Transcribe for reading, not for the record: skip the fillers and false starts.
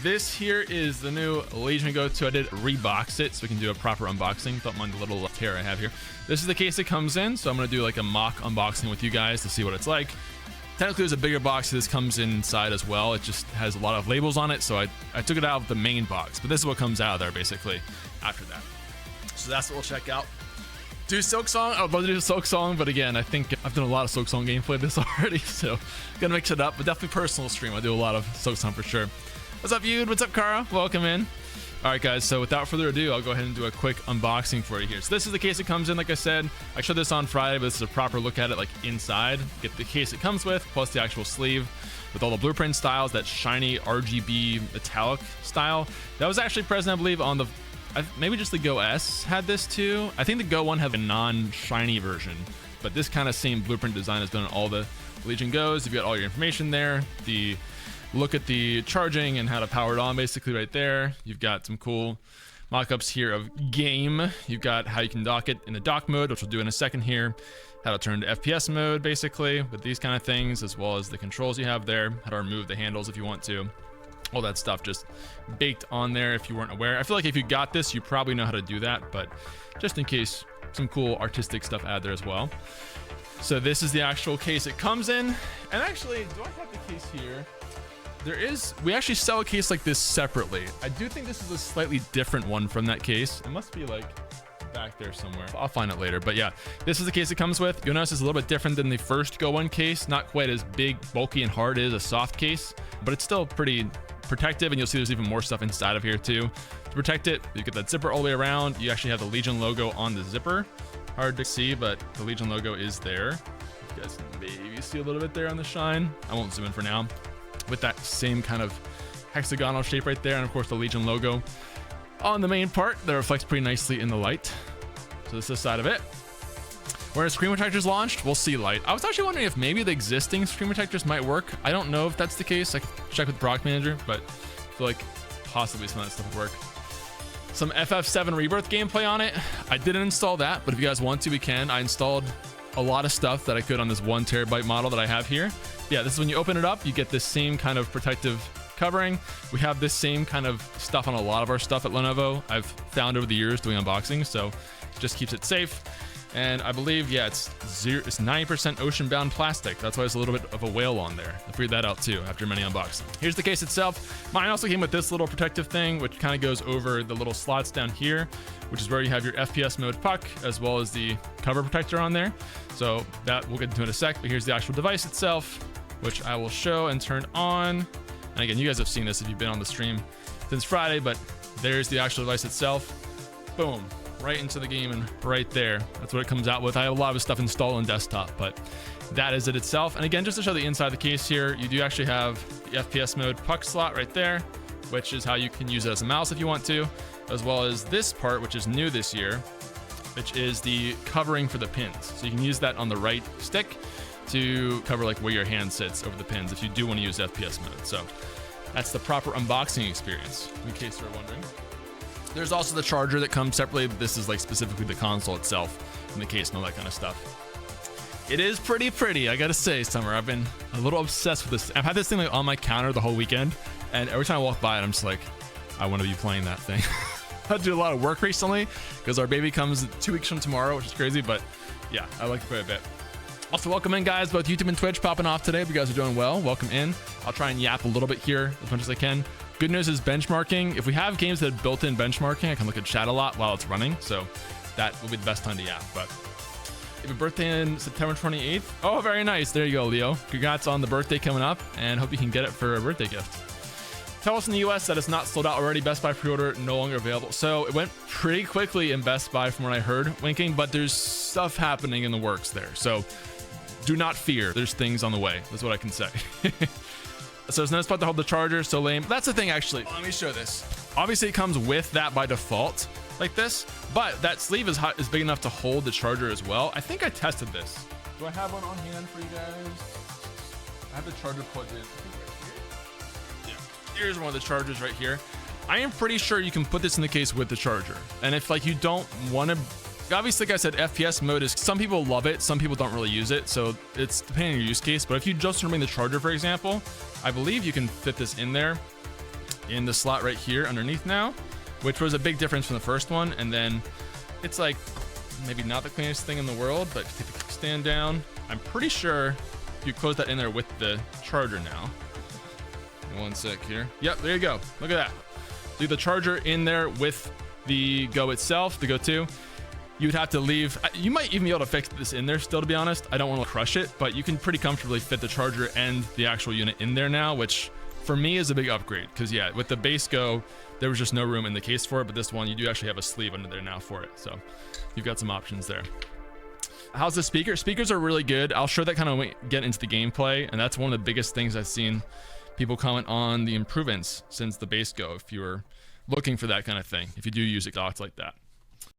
this here is the new Legion Go 2. I did rebox it so we can do a proper unboxing. Don't mind the little tear I have here. This is the case it comes in, so I'm going to do like a mock unboxing with you guys to see what it's like. Technically, there's a bigger box this comes inside as well. It just has a lot of labels on it, so I took it out of the main box, but this is what comes out of there basically after that. So that's what we'll check out. Do Silk Song. I would love to do Silk Song, but again, I think I've done a lot of Silk Song gameplay this already, so gonna mix it up. But definitely personal stream. I do a lot of Silk Song for sure. What's up, Yud? What's up, Kara? Welcome in. All right, guys. So without further ado, I'll go ahead and do a quick unboxing for you here. So this is the case it comes in. Like I said, I showed this on Friday, but this is a proper look at it, like inside. Get the case it comes with, plus the actual sleeve with all the blueprint styles, that shiny RGB metallic style. That was actually present, I believe, on the. Maybe just the Go S had this too. I think the Go 1 had a non-shiny version, but this kind of same blueprint design has been on all the Legion Go's. You've got all your information there. The look at the charging and how to power it on basically right there. You've got some cool mock-ups here of game. You've got how you can dock it in the dock mode, which we'll do in a second here. How to turn to FPS mode basically with these kind of things, as well as the controls you have there. How to remove the handles if you want to. All that stuff just baked on there if you weren't aware. I feel like if you got this, you probably know how to do that, but just in case, some cool artistic stuff added there as well. So this is the actual case it comes in. And actually, do I have the case here? We actually sell a case like this separately. I do think this is a slightly different one from that case. It must be like back there somewhere. I'll find it later. But yeah, this is the case it comes with. You'll notice it's a little bit different than the first Go 1 case. Not quite as big, bulky, and hard. It is a soft case, but it's still pretty protective, and you'll see there's even more stuff inside of here too. To protect it, you get that zipper all the way around. You actually have the Legion logo on the zipper. Hard to see, but the Legion logo is there. You guys can maybe see a little bit there on the shine. I won't zoom in for now. With that same kind of hexagonal shape right there, and of course the Legion logo on the main part that reflects pretty nicely in the light. So this is the side of it. When screen protectors launched, we'll see light. I was actually wondering if maybe the existing screen protectors might work. I don't know if that's the case. I can check with the product manager, but I feel like possibly some of that stuff would work. Some FF7 Rebirth gameplay on it. I didn't install that, but if you guys want to, we can. I installed a lot of stuff that I could on this 1 terabyte model that I have here. Yeah, this is when you open it up, you get this same kind of protective covering. We have this same kind of stuff on a lot of our stuff at Lenovo. I've found over the years doing unboxings, so it just keeps it safe. And I believe, yeah, it's 90% ocean-bound plastic. That's why it's a little bit of a whale on there. I figured that out too after many unboxings. Here's the case itself. Mine also came with this little protective thing, which kind of goes over the little slots down here, which is where you have your FPS mode puck, as well as the cover protector on there. So that we'll get into in a sec, but here's the actual device itself, which I will show and turn on. And again, you guys have seen this if you've been on the stream since Friday, but there's the actual device itself. Boom. Right into the game and right there. That's what it comes out with. I have a lot of stuff installed on desktop, but that is it itself. And again, just to show the inside of the case here, you do actually have the FPS mode puck slot right there, which is how you can use it as a mouse if you want to, as well as this part, which is new this year, which is the covering for the pins. So you can use that on the right stick to cover like where your hand sits over the pins if you do want to use FPS mode. So that's the proper unboxing experience, in case you're wondering. There's also the charger that comes separately, but this is like specifically the console itself and the case and all that kind of stuff. It is pretty, I gotta say, Summer. I've been a little obsessed with this. I've had this thing like on my counter the whole weekend, and every time I walk by it, I'm just like, I want to be playing that thing. I had to do a lot of work recently because our baby comes 2 weeks from tomorrow, which is crazy, but yeah, I like to play a bit. Also, welcome in, guys. Both YouTube and Twitch popping off today. If you guys are doing well, welcome in. I'll try and yap a little bit here as much as I can. Good news is benchmarking. If we have games that have built-in benchmarking, I can look at chat a lot while it's running, so that will be the best time to yap. But you have a birthday in September 28th. Oh, very nice. There you go, Leo. Congrats on the birthday coming up, and hope you can get it for a birthday gift. Tell us in the US that it's not sold out already. Best Buy pre-order no longer available. So it went pretty quickly in Best Buy from what I heard, Winking, but there's stuff happening in the works there. So do not fear. There's things on the way. That's what I can say. So there's no spot to hold the charger, so lame. That's the thing, actually. Let me show this. Obviously, it comes with that by default, like this, but that sleeve is big enough to hold the charger as well. I think I tested this. Do I have one on hand for you guys? I have the charger plugged in. I think right here. Yeah, here's one of the chargers right here. I am pretty sure you can put this in the case with the charger. And if like you don't want to, obviously, like I said, FPS mode is, some people love it, some people don't really use it, so it's depending on your use case. But if you just bring the charger, for example, I believe you can fit this in there in the slot right here underneath now, which was a big difference from the first one. And then it's like maybe not the cleanest thing in the world, but if you take the kickstand down, I'm pretty sure you close that in there with the charger now. One sec here. Yep, there you go. Look at that. Do the charger in there with the Go itself, the Go 2. You would have to leave. You might even be able to fix this in there still, to be honest. I don't want to crush it, but you can pretty comfortably fit the charger and the actual unit in there now, which for me is a big upgrade. Because yeah, with the base Go, there was just no room in the case for it, but this one, you do actually have a sleeve under there now for it. So you've got some options there. How's the speaker? Speakers are really good. I'll show that kind of get into the gameplay, and that's one of the biggest things I've seen people comment on the improvements since the base Go, if you were looking for that kind of thing, if you do use it docked like that.